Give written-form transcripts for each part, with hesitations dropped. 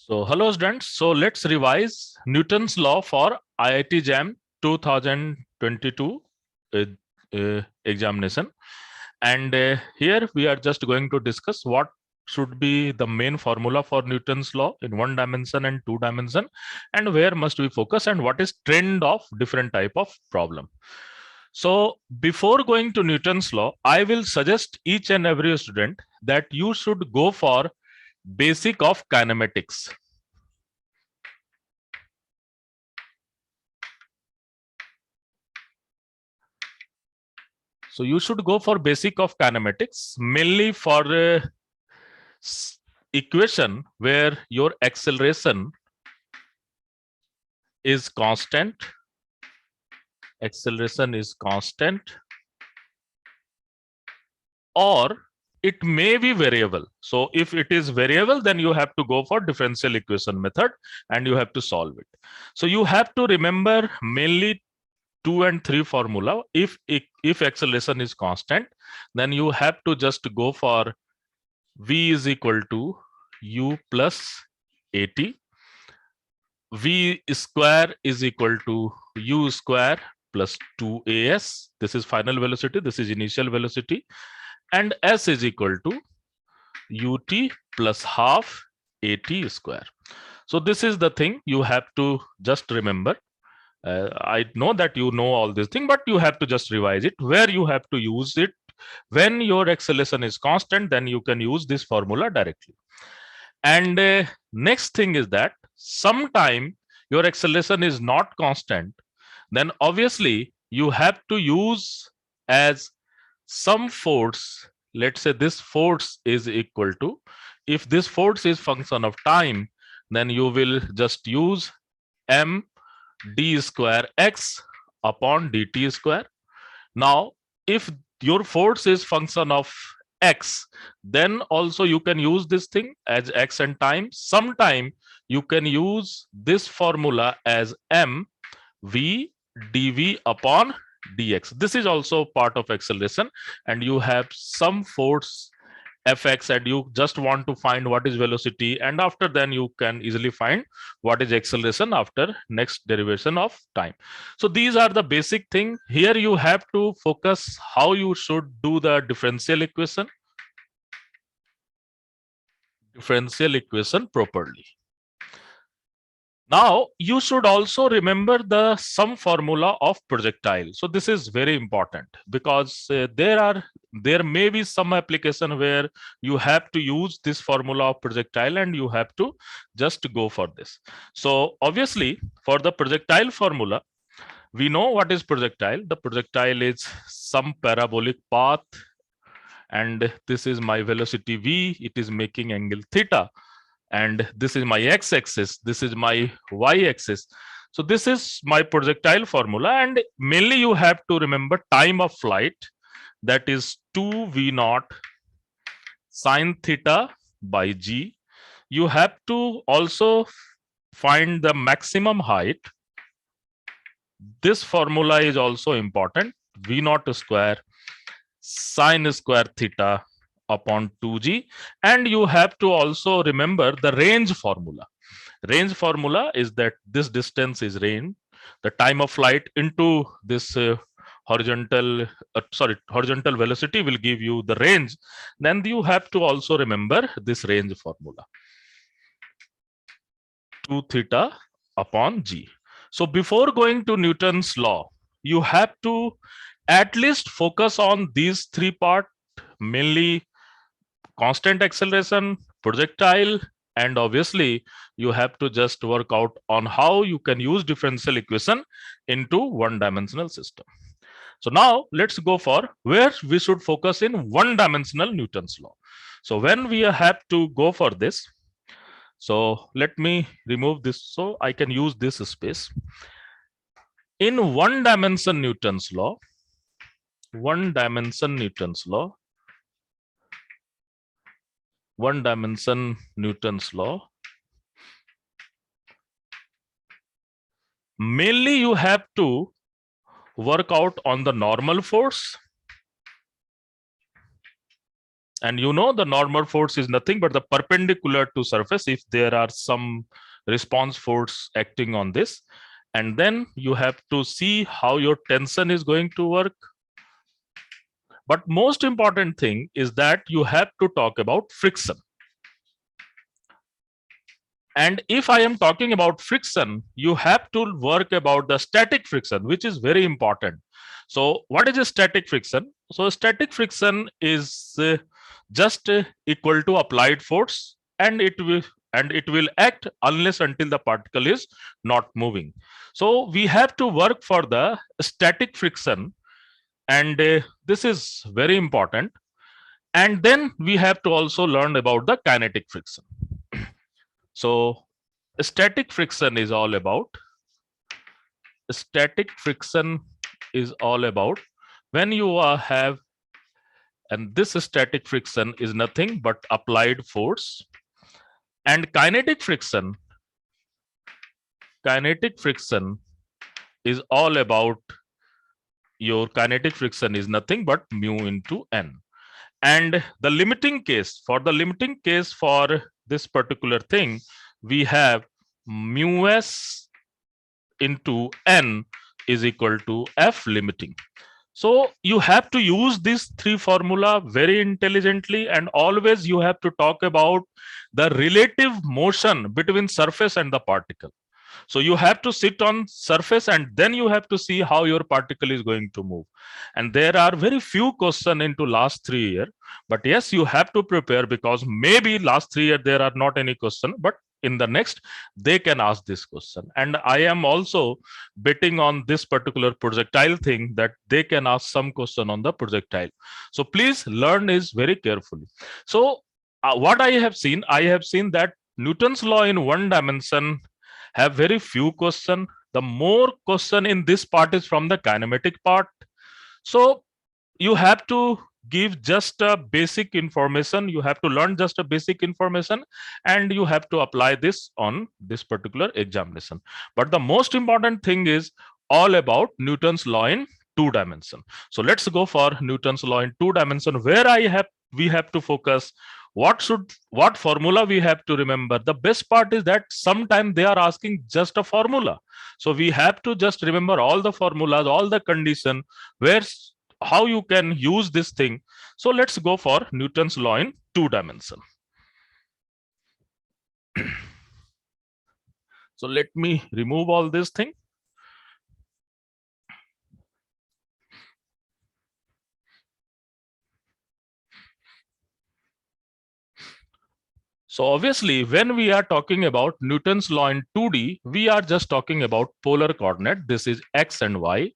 So, hello students. So, let's revise Newton's law for IIT JAM 2022 uh, examination. And here we are just going to discuss what should be the main formula for Newton's law in 1 dimension and 2 dimension, and where must we focus and what is trend of different type of problem. So, before going to Newton's law, I will suggest each and every student that you should go for basic of kinematics. So you should go for basic of kinematics, mainly for equation where your acceleration is constant. Acceleration is constant, or it may be variable. So if it is variable, then you have to go for differential equation method and you have to solve it. So you have to remember mainly 2 and 3 formula. If acceleration is constant, then you have to just go for v is equal to u plus at. V square is equal to u square plus 2as. This is final velocity, this is initial velocity, and s is equal to ut plus half at square. So this is the thing you have to just remember. I know that you know all this thing, but you have to just revise it. Where you have to use it when your acceleration is constant, then you can use this formula directly. And next thing is that sometime your acceleration is not constant, then obviously you have to use as some force. Let's say this force is equal to, if this force is function of time, then you will just use m d square x upon dt square. Now, if your force is function of x, then also you can use this thing as x and time. Sometime you can use this formula as m v dv upon dx. This is also part of acceleration, and you have some force fx and you just want to find what is velocity, and after then you can easily find what is acceleration after next derivation of time. So these are the basic thing. Here you have to focus how you should do the differential equation properly. Now you should also remember the sum formula of projectile. So this is very important because there may be some application where you have to use this formula of projectile and you have to just go for this. So obviously for the projectile formula, we know what is projectile. The projectile is some parabolic path, and this is my velocity v. It is making angle theta. And this is my x-axis, this is my y-axis. So this is my projectile formula, and mainly you have to remember time of flight, that is 2v0 sine theta by g. You have to also find the maximum height. This formula is also important, v0 square sine square theta upon 2g, and you have to also remember the range formula. Range formula is that this distance is range, the time of flight into this horizontal velocity will give you the range. Then you have to also remember this range formula, 2 theta upon g. So before going to Newton's law, you have to at least focus on these three parts, mainly constant acceleration, projectile, and obviously you have to just work out on how you can use differential equation into one-dimensional system. So now let's go for where we should focus in one-dimensional Newton's law. So when we have to go for this, so let me remove this so I can use this space. In one-dimension Newton's law, one-dimension Newton's law, mainly you have to work out on the normal force And you know the normal force is nothing but the perpendicular to surface if there are some response force acting on this. And then you have to see how your tension is going to work. But most important thing is that you have to talk about friction. And if I am talking about friction, you have to work about the static friction, which is very important. So what is a static friction? So static friction is just equal to applied force, and it will act unless until the particle is not moving. So we have to work for the static friction, and this is very important. And then we have to also learn about the kinetic friction. So static friction is all about when you have, and this static friction is nothing but applied force, and kinetic friction is all about your kinetic friction is nothing but mu into n. And the limiting case for this particular thing, we have mu s into n is equal to F limiting. So you have to use this three formula very intelligently, and always you have to talk about the relative motion between surface and the particle. So you have to sit on surface and then you have to see how your particle is going to move. And there are very few questions into last 3 years, but yes, you have to prepare, because maybe last 3 years there are not any question, but in the next they can ask this question. And I am also betting on this particular projectile thing, that they can ask some question on the projectile. So please learn is very carefully. So what I have seen that Newton's law in one dimension have very few question. The more question in this part is from the kinematic part. So you have to give just a basic information, you have to learn just a basic information, and you have to apply this on this particular examination. But the most important thing is all about Newton's law in 2 dimension. So let's go for Newton's law in 2 dimension, where we have to focus what formula we have to remember. The best part is that sometimes they are asking just a formula, so we have to just remember all the formulas, all the condition, where how you can use this thing. So let's go for Newton's law in 2 dimension. So let me remove all this thing. So obviously, when we are talking about Newton's law in 2D, we are just talking about polar coordinate. This is X and Y.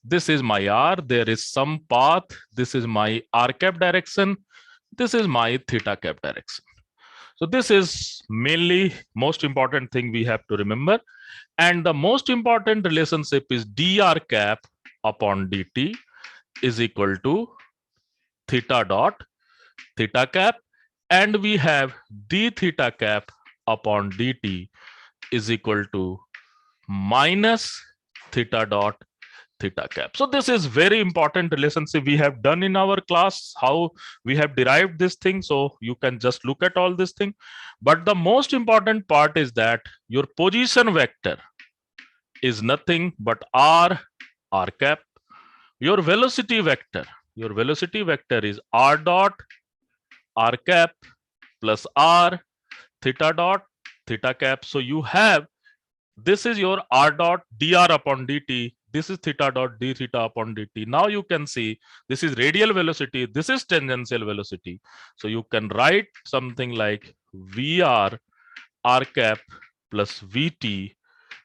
This is my R. There is some path. This is my R cap direction. This is my theta cap direction. So this is mainly most important thing we have to remember. And the most important relationship is dr cap upon dt is equal to theta dot theta cap. And we have d theta cap upon dt is equal to minus theta dot theta cap. So this is very important relationship we have done in our class, how we have derived this thing. So you can just look at all this thing. But the most important part is that your position vector is nothing but r cap. Your velocity vector is r dot r cap plus r theta dot theta cap. So you have, this is your r dot dr upon dt, this is theta dot d theta upon dt. Now you can see this is radial velocity, this is tangential velocity. So you can write something like vr r cap plus vt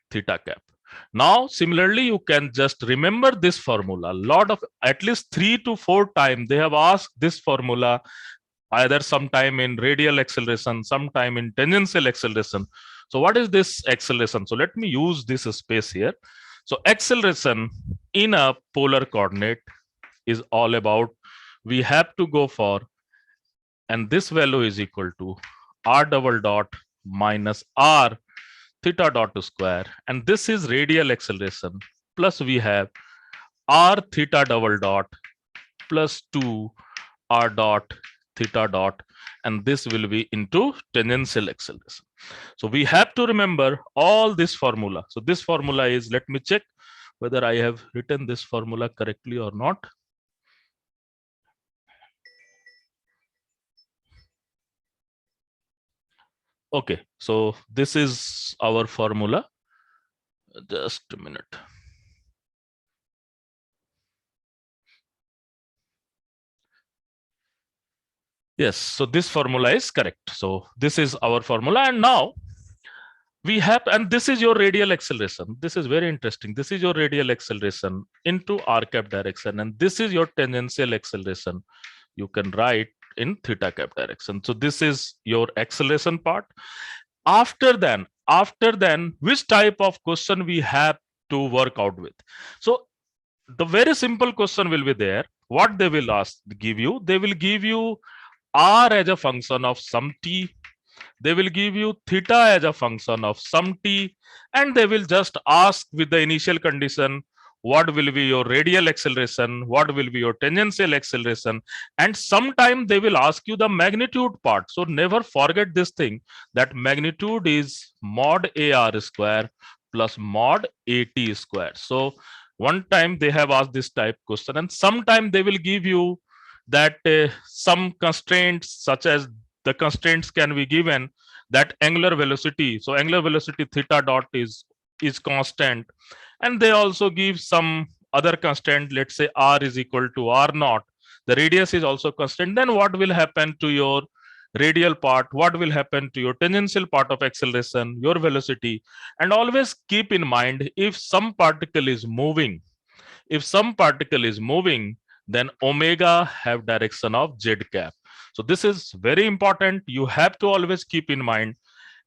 theta cap. Now similarly, you can just remember this formula. At least 3 to 4 times they have asked this formula, either sometime in radial acceleration, sometime in tangential acceleration. So what is this acceleration? So let me use this space here. So acceleration in a polar coordinate is all about, we have to go for, and this value is equal to r double dot minus r theta dot square, and this is radial acceleration, plus we have r theta double dot plus 2 r dot theta dot, and this will be into tangential acceleration. So we have to remember all this formula. So this formula is, let me check whether I have written this formula correctly or not. Okay, so this is our formula. Just a minute. Yes, so this formula is correct. So this is our formula, and now we have, and this is your radial acceleration. This is very interesting. This is your radial acceleration into r cap direction, and this is your tangential acceleration. You can write in theta cap direction. So this is your acceleration part. After then, which type of question we have to work out with? So the very simple question will be there. What they will give you? They will give you r as a function of some t. They will give you theta as a function of some t, and they will just ask with the initial condition, what will be your radial acceleration, what will be your tangential acceleration, and sometime they will ask you the magnitude part. So never forget this thing, that magnitude is mod ar square plus mod at square. So one time they have asked this type question, and sometime they will give you that some constraints, such as the constraints can be given that angular velocity, so angular velocity theta dot is constant, and they also give some other constant, let's say r is equal to r naught, the radius is also constant. Then what will happen to your radial part, what will happen to your tangential part of acceleration, your velocity? And always keep in mind, if some particle is moving, then omega have direction of z cap. So this is very important. You have to always keep in mind.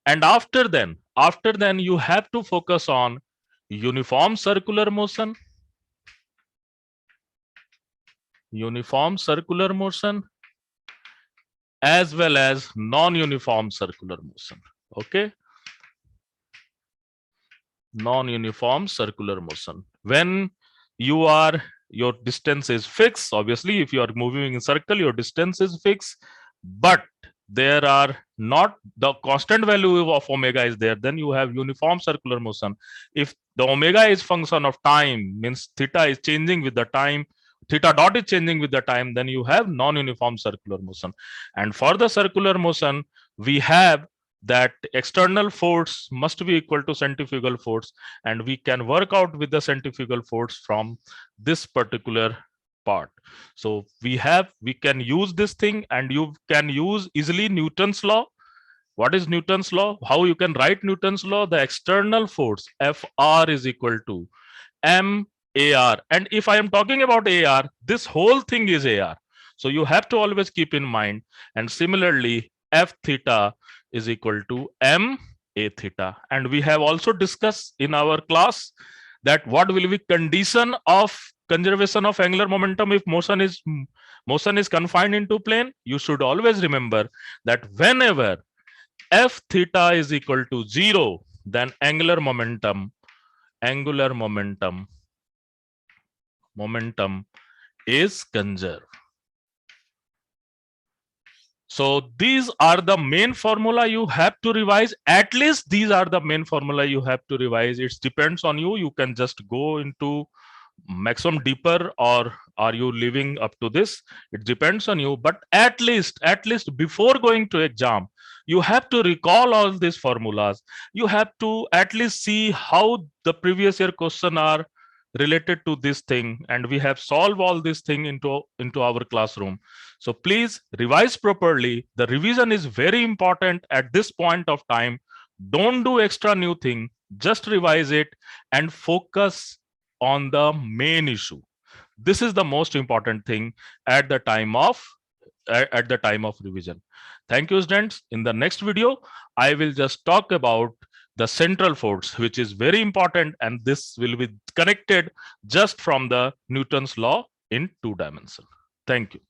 And after then you have to focus on uniform circular motion, as well as non-uniform circular motion. Okay, non-uniform circular motion. When your distance is fixed, obviously if you are moving in circle, your distance is fixed, but there are not the constant value of omega is there, then you have uniform circular motion. If the omega is function of time, means theta is changing with the time, theta dot is changing with the time, then you have non-uniform circular motion. And for the circular motion, we have that external force must be equal to centrifugal force, and we can work out with the centrifugal force from this particular part. So we can use this thing, and you can use easily Newton's law. What is Newton's law? How you can write Newton's law? The external force Fr is equal to m ar, and if I am talking about ar, this whole thing is ar. So you have to always keep in mind. And similarly, F theta is equal to m a theta. And we have also discussed in our class that what will be condition of conservation of angular momentum if motion is confined into plane. You should always remember that whenever f theta is equal to 0, then angular momentum is conserved. So these are the main formula you have to revise. At least these are the main formula you have to revise. It depends on you. You can just go into maximum deeper, or are you living up to this? It depends on you. But at least before going to exam, you have to recall all these formulas. You have to at least see how the previous year question are related to this thing, and we have solved all this thing into our classroom. So please revise properly. The revision is very important at this point of time. Don't do extra new thing, just revise it and focus on the main issue. This is the most important thing at the time of revision. Thank you, students. In the next video, I will just talk about the central force, which is very important, and this will be connected just from the Newton's law in 2 dimensions. Thank you.